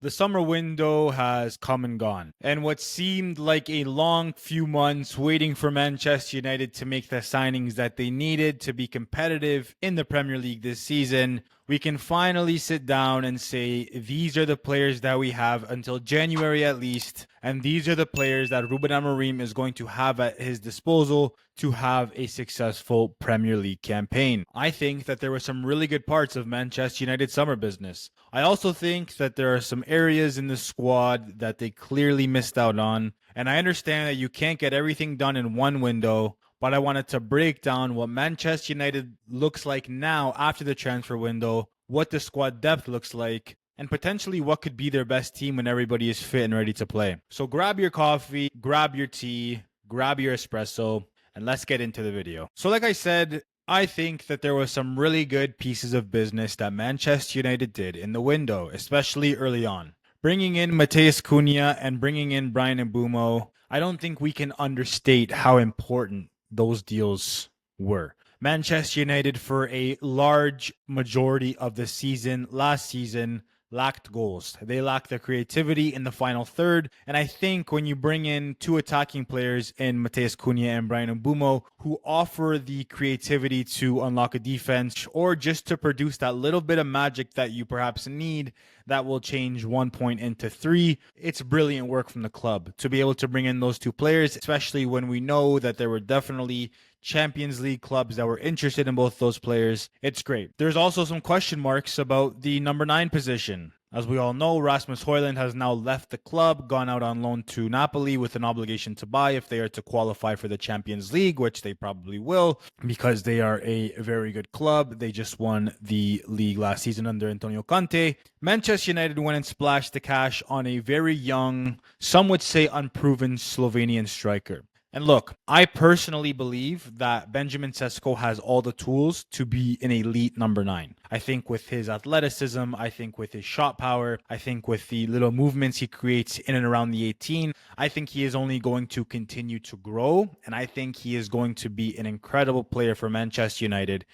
The summer window has come and gone, and what seemed like a long few months waiting for Manchester United to make the signings that they needed to be competitive in the Premier League this season, we can finally sit down and say these are the players that we have until January at least, and these are the players that Ruben Amorim is going to have at his disposal to have a successful Premier League campaign. I think that there were some really good parts of Manchester United's summer business. I also think that there are some areas in the squad that they clearly missed out on, and I understand that you can't get everything done in one window, but I wanted to break down what Manchester United looks like now after the transfer window, what the squad depth looks like, and potentially what could be their best team when everybody is fit and ready to play. So grab your coffee, grab your tea, grab your espresso, and let's get into the video. So like I said, I think that there was some really good pieces of business that Manchester United did in the window, especially early on. Bringing in Matheus Cunha and bringing in Bryan Mbeumo, I don't think we can understate how important those deals were. Manchester United, for a large majority of the season, last season, lacked goals. They lacked the creativity in the final third. And I think when you bring in two attacking players in Matheus Cunha and Bryan Mbeumo, who offer the creativity to unlock a defense or just to produce that little bit of magic that you perhaps need that will change 1 point into 3, it's brilliant work from the club to be able to bring in those two players, especially when we know that there were definitely Champions League clubs that were interested in both those players. It's great. There's also some question marks about the number 9 position. As we all know, Rasmus Højlund has now left the club, gone out on loan to Napoli with an obligation to buy if they are to qualify for the Champions League, which they probably will because they are a very good club. They just won the league last season under Antonio Conte. Manchester United went and splashed the cash on a very young, some would say unproven Slovenian striker. And look, I personally believe that Benjamin Sesko has all the tools to be an elite number 9. I think with his athleticism, I think with his shot power, I think with the little movements he creates in and around the 18, I think he is only going to continue to grow. And I think he is going to be an incredible player for Manchester United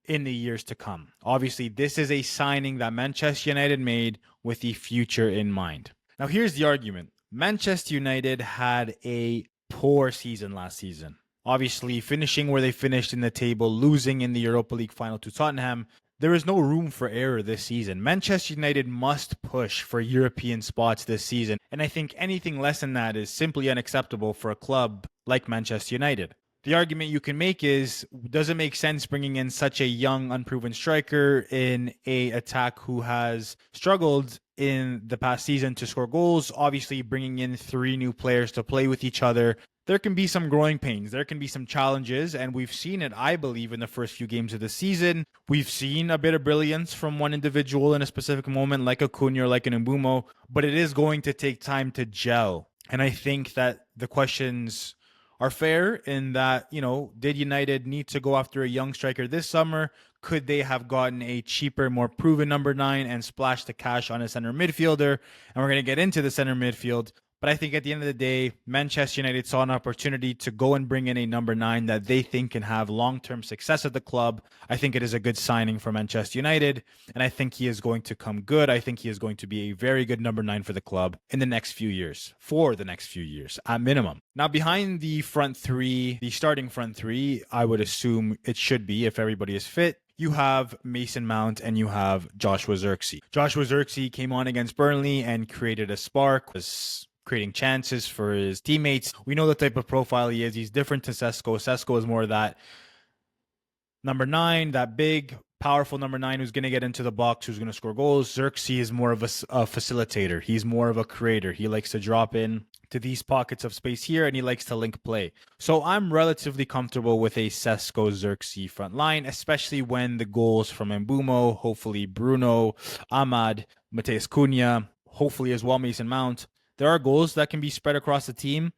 in the years to come. Obviously, this is a signing that Manchester United made with the future in mind. Now, here's the argument. Manchester United had a poor season last season. Obviously, finishing where they finished in the table, losing in the Europa League final to Tottenham, there is no room for error this season. Manchester United must push for European spots this season, and I think anything less than that is simply unacceptable for a club like Manchester United. The argument you can make is, does it make sense bringing in such a young, unproven striker in a attack who has struggled in the past season to score goals? Obviously, bringing in 3 new players to play with each other, there can be some growing pains. There can be some challenges, and we've seen it, I believe, in the first few games of the season. We've seen a bit of brilliance from one individual in a specific moment, like a Cunha or like an Mbeumo, but it is going to take time to gel. And I think that the questions are fair in that, did United need to go after a young striker this summer? Could they have gotten a cheaper, more proven number 9 and splashed the cash on a center midfielder? And we're going to get into the center midfield. But I think at the end of the day, Manchester United saw an opportunity to go and bring in a number 9 that they think can have long-term success at the club. I think it is a good signing for Manchester United, and I think he is going to come good. I think he is going to be a very good number 9 for the club in the next few years, at minimum. Now, behind the front 3, the starting front 3, I would assume it should be, if everybody is fit, you have Mason Mount and you have Joshua Zirkzee. Joshua Zirkzee came on against Burnley and created a spark, was creating chances for his teammates. We know the type of profile he is. He's different to Sesko. Sesko is more that number 9, that big, powerful number 9 who's going to get into the box, who's going to score goals. Zirkzee is more of a facilitator. He's more of a creator. He likes to drop in to these pockets of space here, and he likes to link play. So I'm relatively comfortable with a Sesko-Zirkzee front line, especially when the goals from Mbeumo, hopefully Bruno, Ahmad, Matheus Cunha, hopefully as well Mason Mount, there are goals that can be spread across the team.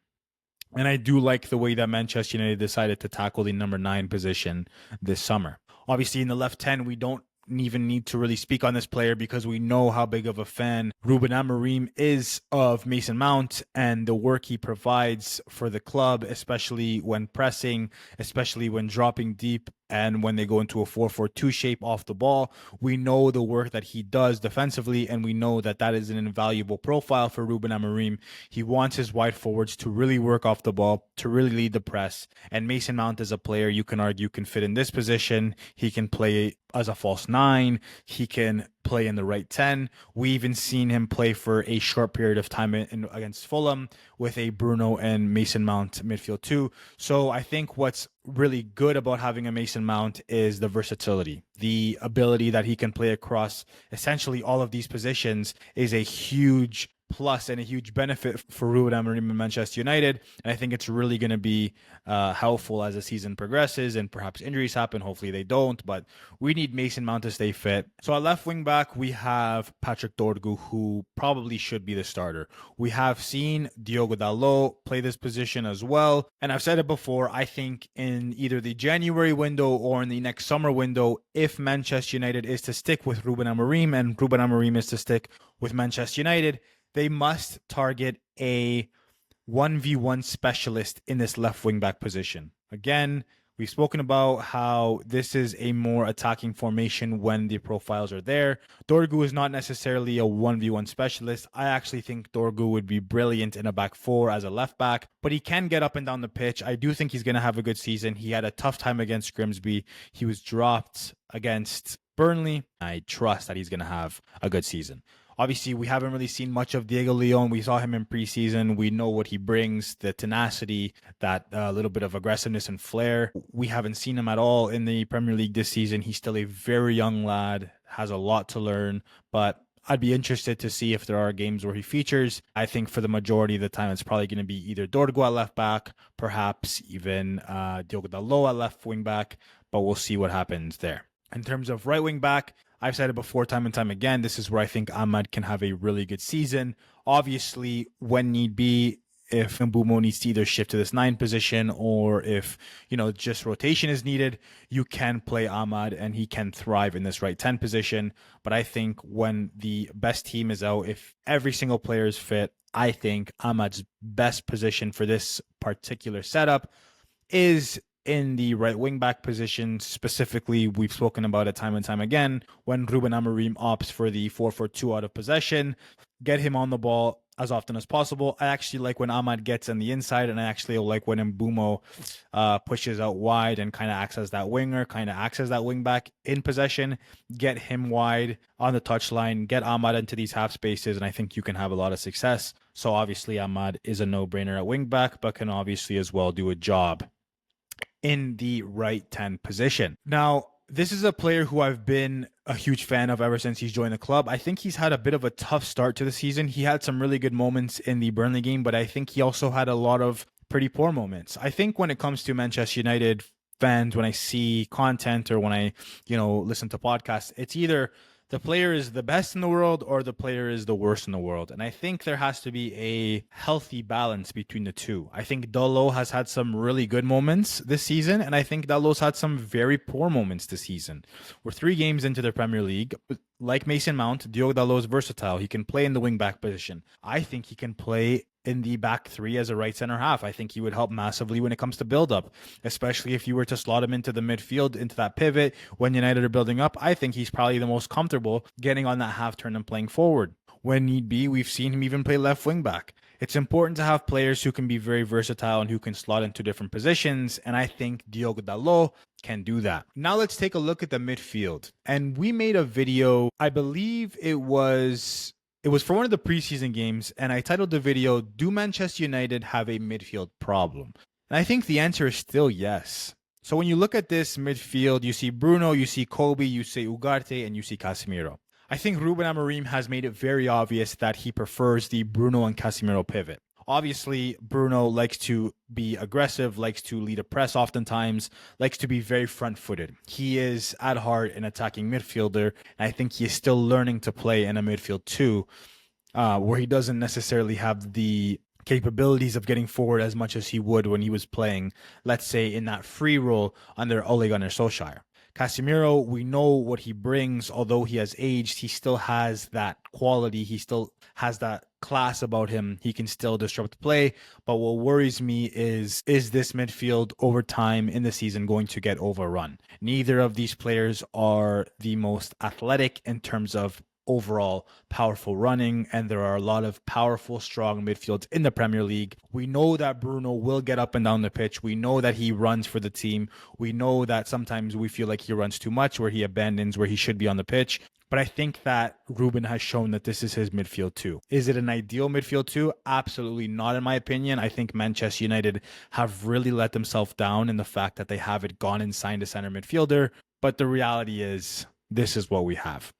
And I do like the way that Manchester United decided to tackle the number 9 position this summer. Obviously, in the left 10, we don't even need to really speak on this player because we know how big of a fan Ruben Amorim is of Mason Mount and the work he provides for the club, especially when pressing, especially when dropping deep And when they go into a 4-4-2 shape off the ball, we know the work that he does defensively, and we know that that is an invaluable profile for Ruben Amorim. He wants his wide forwards to really work off the ball, to really lead the press. And Mason Mount is a player you can argue can fit in this position. He can play as a false 9. He can play in the right 10. We even seen him play for a short period of time against Fulham with a Bruno and Mason Mount midfield too. So I think what's really good about having a Mason Mount is the versatility. The ability that he can play across essentially all of these positions is a huge plus and a huge benefit for Ruben Amorim and Manchester United. And I think it's really going to be helpful as the season progresses and perhaps injuries happen. Hopefully they don't, but we need Mason Mount to stay fit. So at left wing back, we have Patrick Dorgu, who probably should be the starter. We have seen Diogo Dalot play this position as well. And I've said it before, I think in either the January window or in the next summer window, if Manchester United is to stick with Ruben Amorim and Ruben Amorim is to stick with Manchester United, they must target a 1v1 specialist in this left wing back position. Again, we've spoken about how this is a more attacking formation when the profiles are there. Dorgu is not necessarily a 1v1 specialist. I actually think Dorgu would be brilliant in a back 4 as a left back, but he can get up and down the pitch. I do think he's going to have a good season. He had a tough time against Grimsby. He was dropped against Burnley. I trust that he's going to have a good season. Obviously, we haven't really seen much of Diego Leon. We saw him in preseason. We know what he brings, the tenacity, that little bit of aggressiveness and flair. We haven't seen him at all in the Premier League this season. He's still a very young lad, has a lot to learn, but I'd be interested to see if there are games where he features. I think for the majority of the time, it's probably going to be either Dorgu at left back, perhaps even Diogo Dalot at left wing back, but we'll see what happens there. In terms of right wing back, I've said it before time and time again, this is where I think Ahmad can have a really good season. Obviously, when need be, if Mbumo needs to either shift to this 9 position or if, just rotation is needed, you can play Ahmad and he can thrive in this right 10 position. But I think when the best team is out, if every single player is fit, I think Ahmad's best position for this particular setup is in the right wing back position. Specifically, we've spoken about it time and time again. When Ruben Amorim opts for the 4-4-2 out of possession, get him on the ball as often as possible. I actually like when Ahmad gets on the inside, and I actually like when Mbumo pushes out wide and kind of acts as that winger, kind of acts as that wing back in possession. Get him wide on the touchline, get Ahmad into these half spaces, and I think you can have a lot of success. So obviously Ahmad is a no-brainer at wing back, but can obviously as well do a job in the right 10 position. Now, this is a player who I've been a huge fan of ever since he's joined the club. I think he's had a bit of a tough start to the season. He had some really good moments in the Burnley game, but I think he also had a lot of pretty poor moments. I think when it comes to Manchester United fans, when I see content or when I, listen to podcasts, it's either the player is the best in the world or the player is the worst in the world. And I think there has to be a healthy balance between the two. I think Dalot has had some really good moments this season, and I think Dalot's had some very poor moments this season. We're 3 games into the Premier League. Like Mason Mount, Diogo Dalot is versatile. He can play in the wing-back position. I think he can play in the back 3 as a right center half. I think he would help massively when it comes to build-up, especially if you were to slot him into the midfield, into that pivot when United are building up. I think he's probably the most comfortable getting on that half turn and playing forward. When need be, we've seen him even play left wing back. It's important to have players who can be very versatile and who can slot into different positions, and I think Diogo Dalot can do that. Now let's take a look at the midfield. And we made a video, I believe it was for one of the preseason games, and I titled the video, "Do Manchester United have a midfield problem?" And I think the answer is still yes. So when you look at this midfield, you see Bruno, you see Kobe, you see Ugarte, and you see Casemiro. I think Ruben Amorim has made it very obvious that he prefers the Bruno and Casemiro pivot. Obviously, Bruno likes to be aggressive, likes to lead a press oftentimes, likes to be very front-footed. He is, at heart, an attacking midfielder, and I think he is still learning to play in a midfield too, where he doesn't necessarily have the capabilities of getting forward as much as he would when he was playing, let's say, in that free role under Ole Gunnar Solskjaer. Casemiro, we know what he brings. Although he has aged, he still has that quality. He still has that class about him. He can still disrupt play. But what worries me is this midfield over time in the season going to get overrun? Neither of these players are the most athletic in terms of overall powerful running, and there are a lot of powerful, strong midfields in the Premier League. We know that Bruno will get up and down the pitch. We know that he runs for the team. We know that sometimes we feel like he runs too much, where he abandons where he should be on the pitch. But I think that Ruben has shown that this is his midfield too. Is it an ideal midfield too? Absolutely not, in my opinion. I think Manchester United have really let themselves down in the fact that they haven't gone and signed a center midfielder. But the reality is, this is what we have.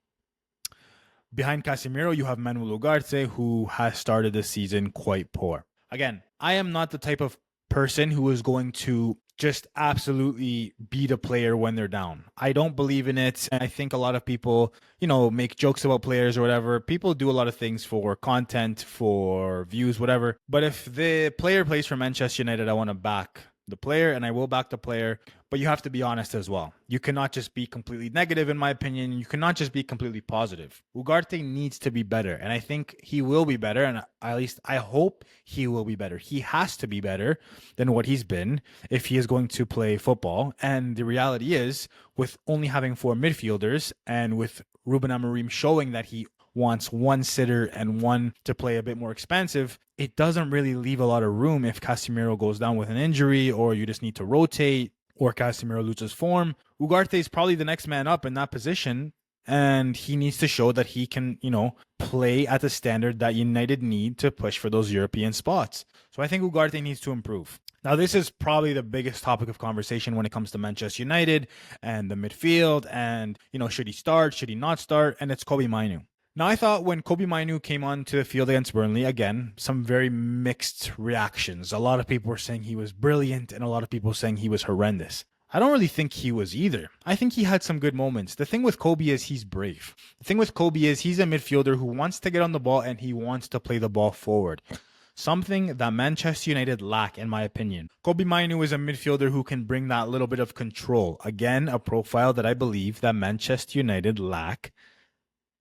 Behind Casemiro, you have Manuel Ugarte, who has started this season quite poor. Again, I am not the type of person who is going to just absolutely beat a player when they're down. I don't believe in it. And I think a lot of people, make jokes about players or whatever. People do a lot of things for content, for views, whatever. But if the player plays for Manchester United, I want to back the player, and I will back the player, but you have to be honest as well. You cannot just be completely negative, in my opinion. You cannot just be completely positive. Ugarte needs to be better, and I think he will be better, and at least I hope he will be better. He has to be better than what he's been if he is going to play football, and the reality is, with only having 4 midfielders, and with Ruben Amorim showing that he wants one sitter and one to play a bit more expansive, it doesn't really leave a lot of room if Casemiro goes down with an injury, or you just need to rotate, or Casemiro loses form. Ugarte is probably the next man up in that position, and he needs to show that he can, play at the standard that United need to push for those European spots. So I think Ugarte needs to improve. Now, this is probably the biggest topic of conversation when it comes to Manchester United and the midfield, and, should he start, should he not start, and it's Kobbie Mainoo. Now, I thought when Kobbie Mainoo came onto the field against Burnley, again, some very mixed reactions. A lot of people were saying he was brilliant, and a lot of people saying he was horrendous. I don't really think he was either. I think he had some good moments. The thing with Kobbie is he's brave. The thing with Kobbie is he's a midfielder who wants to get on the ball, and he wants to play the ball forward. Something that Manchester United lack, in my opinion. Kobbie Mainoo is a midfielder who can bring that little bit of control. Again, a profile that I believe that Manchester United lack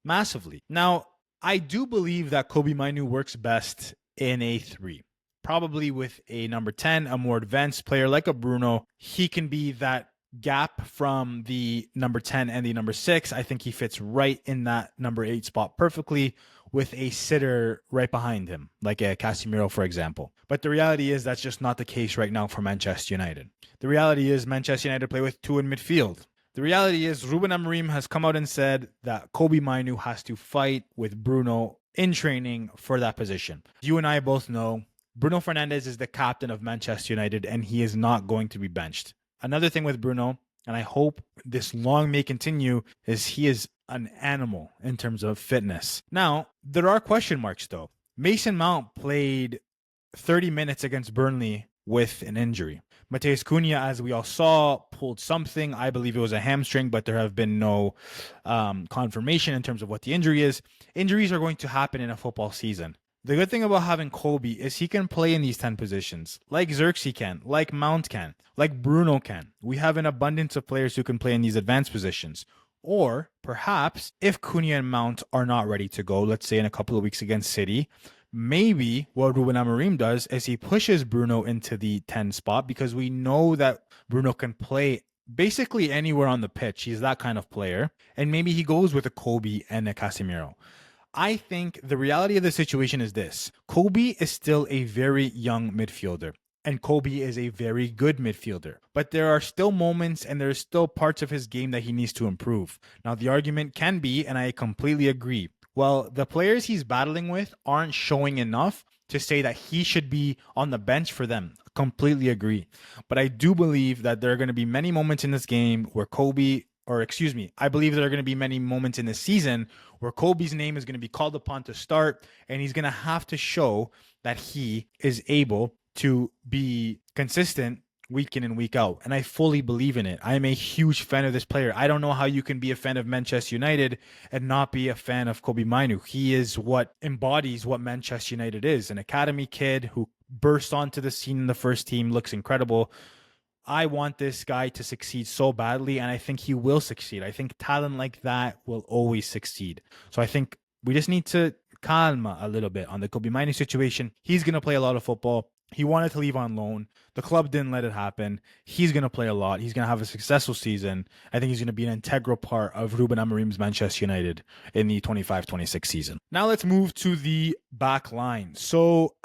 massively. Now, I do believe that Kobbie Mainoo works best in a 3. Probably with a number 10, a more advanced player like a Bruno. He can be that gap from the number 10 and the number 6. I think he fits right in that number 8 spot perfectly, with a sitter right behind him, like a Casemiro, for example. But the reality is that's just not the case right now for Manchester United. The reality is Manchester United play with 2 in midfield. The reality is Ruben Amorim has come out and said that Kobbie Mainoo has to fight with Bruno in training for that position. You and I both know Bruno Fernandes is the captain of Manchester United, and he is not going to be benched. Another thing with Bruno, and I hope this long may continue, is he is an animal in terms of fitness. Now, there are question marks though. Mason Mount played 30 minutes against Burnley with an injury. Matheus Cunha, as we all saw, pulled something. I believe it was a hamstring, but there have been no confirmation in terms of what the injury is. Injuries are going to happen in a football season. The good thing about having Kobbie is he can play in these 10 positions, like Xerxes can, like Mount can, like Bruno can. We have an abundance of players who can play in these advanced positions. Or perhaps if Cunha and Mount are not ready to go, let's say in a couple of weeks against City, maybe what Ruben Amorim does is he pushes Bruno into the 10 spot, because we know that Bruno can play basically anywhere on the pitch. He's that kind of player. And maybe he goes with a Kobbie and a Casemiro. I think the reality of the situation is this. Kobbie is still a very young midfielder, and Kobbie is a very good midfielder. But there are still moments and there's still parts of his game that he needs to improve. Now, the argument can be, and I completely agree, well, the players he's battling with aren't showing enough to say that he should be on the bench for them. Completely agree. But I do believe that there are going to be many moments in this game where I believe there are going to be many moments in this season where Kobbie's name is going to be called upon to start, and he's going to have to show that he is able to be consistent week in and week out. And I fully believe in it. I am a huge fan of this player. I don't know how you can be a fan of Manchester United and not be a fan of Kobbie Mainoo. He is what embodies what Manchester United is. An academy kid who burst onto the scene in the first team, looks incredible. I want this guy to succeed so badly, and I think he will succeed. I think talent like that will always succeed. So I think we just need to calma a little bit on the Kobe Minor situation. He's going to play a lot of football. He wanted to leave on loan. The club didn't let it happen. He's going to play a lot. He's going to have a successful season. I think he's going to be an integral part of Ruben Amorim's Manchester United in the 25-26 season. Now let's move to the back line. So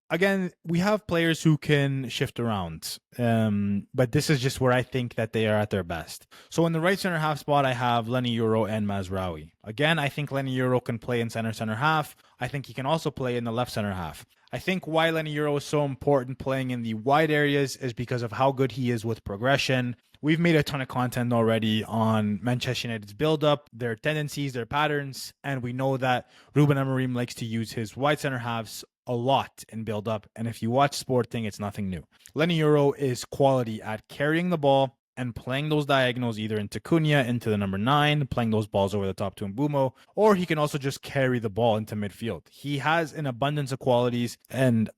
again, we have players who can shift around, but this is just where I think that they are at their best. So in the right center half spot, I have Lenny Euro and Mazraoui. Again, I think Lenny Euro can play in center half. I think he can also play in the left center half. I think why Lenny Euro is so important playing in the wide areas is because of how good he is with progression. We've made a ton of content already on Manchester United's build-up, their tendencies, their patterns, and we know that Ruben Amorim likes to use his wide center halves a lot in build-up, and if you watch Sporting, it's nothing new. Lenny Euro is quality at carrying the ball and playing those diagonals either into Cunha, into the number 9, playing those balls over the top to Mbumo, or he can also just carry the ball into midfield. He has an abundance of qualities, and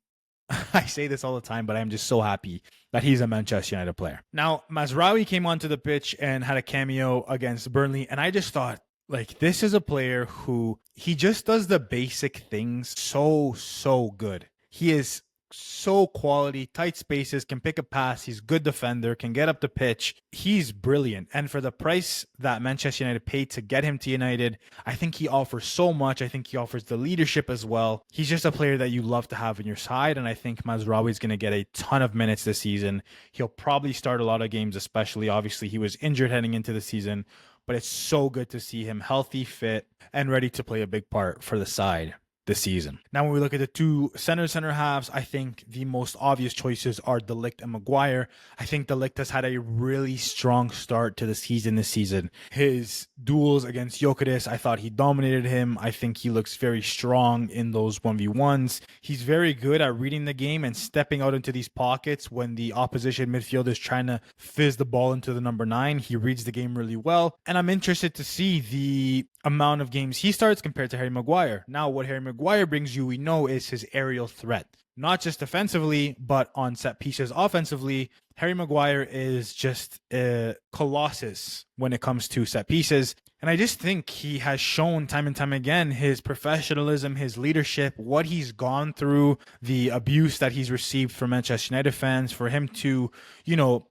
I say this all the time, but I'm just so happy that he's a Manchester United player. Now, Mazraoui came onto the pitch and had a cameo against Burnley, and I just thought, like, this is a player who he just does the basic things so good. He is so quality, tight spaces, can pick a pass. He's a good defender, can get up the pitch. He's brilliant. And for the price that Manchester United paid to get him to United, I think he offers so much. I think he offers the leadership as well. He's just a player that you love to have in your side. And I think Mazraoui is going to get a ton of minutes this season. He'll probably start a lot of games, especially obviously he was injured heading into the season. But it's so good to see him healthy, fit, and ready to play a big part for the side this season. Now, when we look at the two center halves, I think the most obvious choices are De Ligt and Maguire. I think De Ligt has had a really strong start to the season this season. His duels against Gyökeres, I thought he dominated him. I think he looks very strong in those 1v1s. He's very good at reading the game and stepping out into these pockets when the opposition midfielder is trying to fizz the ball into the number 9. He reads the game really well. And I'm interested to see the amount of games he starts compared to Harry Maguire. Now, what Harry Maguire brings you, we know, is his aerial threat. Not just defensively, but on set pieces offensively. Harry Maguire is just a colossus when it comes to set pieces. And I just think he has shown time and time again his professionalism, his leadership, what he's gone through, the abuse that he's received from Manchester United fans, for him to,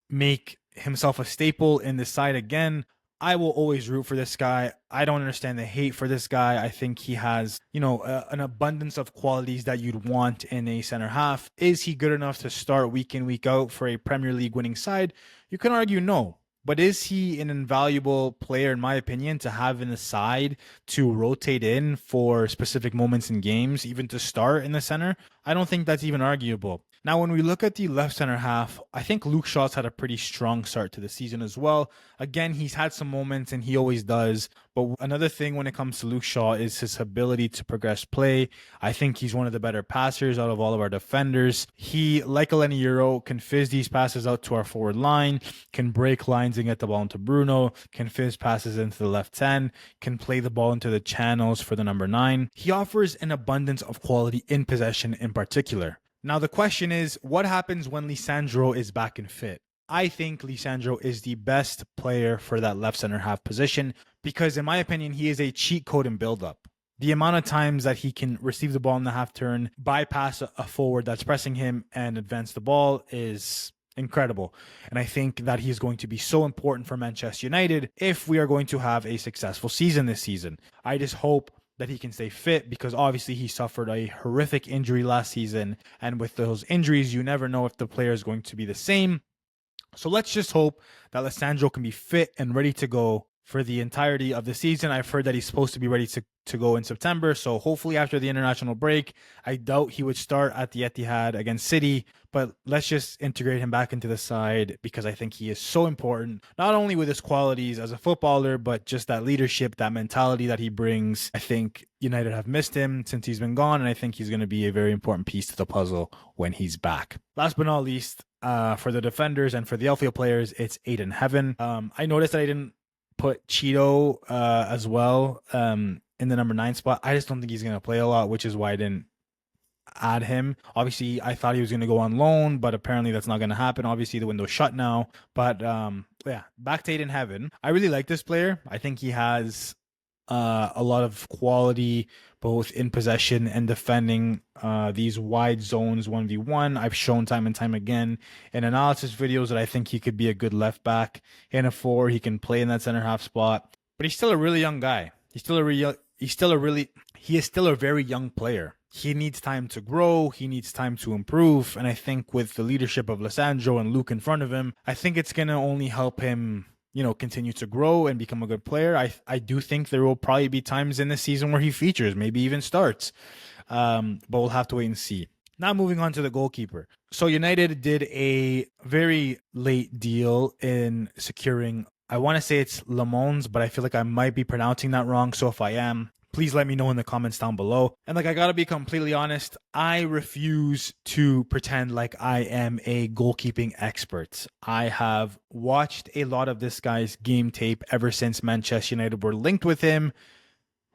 make himself a staple in the side again. I will always root for this guy. I don't understand the hate for this guy. I think he has, an abundance of qualities that you'd want in a center half. Is he good enough to start week in, week out for a Premier League winning side? You can argue no. But is he an invaluable player, in my opinion, to have in the side to rotate in for specific moments in games, even to start in the center? I don't think that's even arguable. Now, when we look at the left center half, I think Luke Shaw's had a pretty strong start to the season as well. Again, he's had some moments, and he always does. But another thing when it comes to Luke Shaw is his ability to progress play. I think he's one of the better passers out of all of our defenders. He, like Lenny Euro, can fizz these passes out to our forward line, can break lines and get the ball into Bruno, can fizz passes into the left 10, can play the ball into the channels for the number 9. He offers an abundance of quality in possession in particular. Now, the question is, what happens when Lisandro is back and fit? I think Lisandro is the best player for that left center half position because, in my opinion, he is a cheat code in build-up. The amount of times that he can receive the ball in the half turn, bypass a forward that's pressing him, and advance the ball is incredible. And I think that he's going to be so important for Manchester United if we are going to have a successful season this season. I just hope that he can stay fit because obviously he suffered a horrific injury last season. And with those injuries, you never know if the player is going to be the same. So let's just hope that Lisandro can be fit and ready to go for the entirety of the season. I've heard that he's supposed to be ready to go in September. So hopefully after the international break, I doubt he would start at the Etihad against City, but let's just integrate him back into the side because I think he is so important, not only with his qualities as a footballer, but just that leadership, that mentality that he brings. I think United have missed him since he's been gone, and I think he's going to be a very important piece to the puzzle when he's back. Last but not least, for the defenders and for the outfield players, it's Aiden Heaven. I noticed that I didn't put Cheeto as well in the number 9 spot. I just don't think he's going to play a lot, which is why I didn't add him. Obviously, I thought he was going to go on loan, but apparently that's not going to happen. Obviously, the window's shut now. But yeah, back to Aiden Heaven. I really like this player. I think he has a lot of quality both in possession and defending these wide zones 1v1. I've shown time and time again in analysis videos that I think he could be a good left back in a four. He can play in that center half spot, but he's still a really young guy. He is still a very young player. He needs time to grow. He needs time to improve. And I think with the leadership of Lissandro and Luke in front of him, I think it's going to only help him, continue to grow and become a good player. I do think there will probably be times in this season where he features, maybe even starts. But we'll have to wait and see. Now moving on to the goalkeeper. So United did a very late deal in securing, I want to say it's Le Mans, but I feel like I might be pronouncing that wrong. So if I am, please let me know in the comments down below. And I gotta be completely honest, I refuse to pretend like I am a goalkeeping expert. I have watched a lot of this guy's game tape ever since Manchester United were linked with him,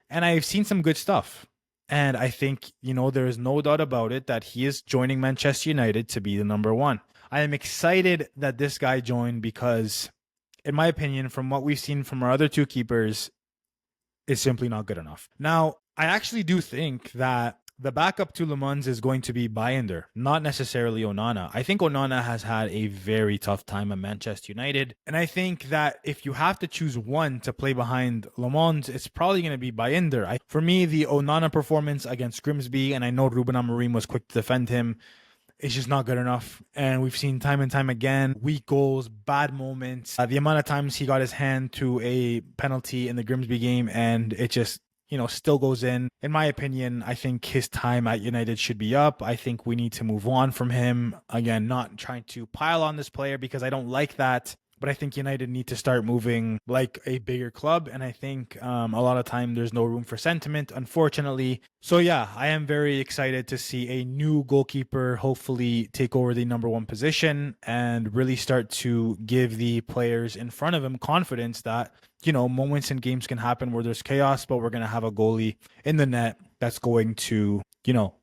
and I've seen some good stuff. And I think, there is no doubt about it that he is joining Manchester United to be the number one. I am excited that this guy joined because, in my opinion, from what we've seen from our other two keepers, is simply not good enough. Now, I actually do think that the backup to Le Mans is going to be Bayender, not necessarily Onana. I think Onana has had a very tough time at Manchester United. And I think that if you have to choose one to play behind Le Mans, it's probably going to be Bayender. For me, the Onana performance against Grimsby, and I know Ruben Amorim was quick to defend him, it's just not good enough. And we've seen time and time again, weak goals, bad moments. The amount of times he got his hand to a penalty in the Grimsby game and it just, still goes in. In my opinion, I think his time at United should be up. I think we need to move on from him. Again, not trying to pile on this player because I don't like that. But I think United need to start moving like a bigger club. And I think a lot of time there's no room for sentiment, unfortunately. So yeah, I am very excited to see a new goalkeeper hopefully take over the number one position and really start to give the players in front of him confidence that, moments in games can happen where there's chaos, but we're going to have a goalie in the net that's going to,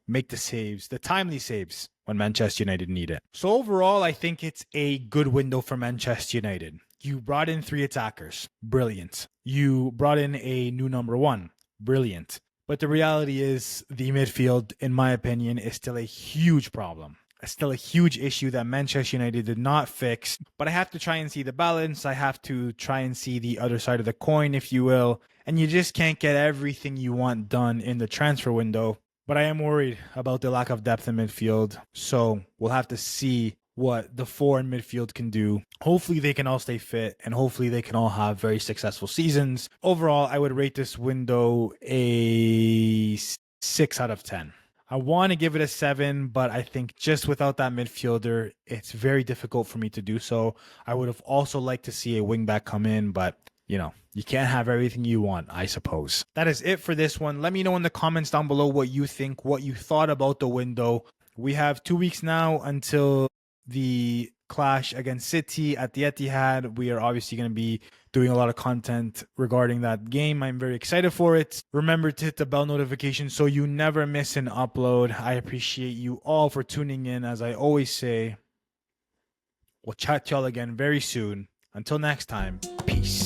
make the saves, the timely saves when Manchester United need it. So overall, I think it's a good window for Manchester United. You brought in 3 attackers. Brilliant. You brought in a new number one. Brilliant. But the reality is the midfield, in my opinion, is still a huge problem. It's still a huge issue that Manchester United did not fix. But I have to try and see the balance. I have to try and see the other side of the coin, if you will. And you just can't get everything you want done in the transfer window. But I am worried about the lack of depth in midfield. So we'll have to see what the 4 in midfield can do. Hopefully they can all stay fit and hopefully they can all have very successful seasons. Overall, I would rate this window a 6 out of 10. I want to give it a 7, but I think just without that midfielder, it's very difficult for me to do so. I would have also liked to see a wingback come in, but you can't have everything you want, I suppose. That is it for this one. Let me know in the comments down below what you think, what you thought about the window. We have 2 weeks now until the clash against City at the Etihad. We are obviously going to be doing a lot of content regarding that game. I'm very excited for it. Remember to hit the bell notification so you never miss an upload. I appreciate you all for tuning in. As I always say, we'll chat to y'all again very soon. Until next time, peace.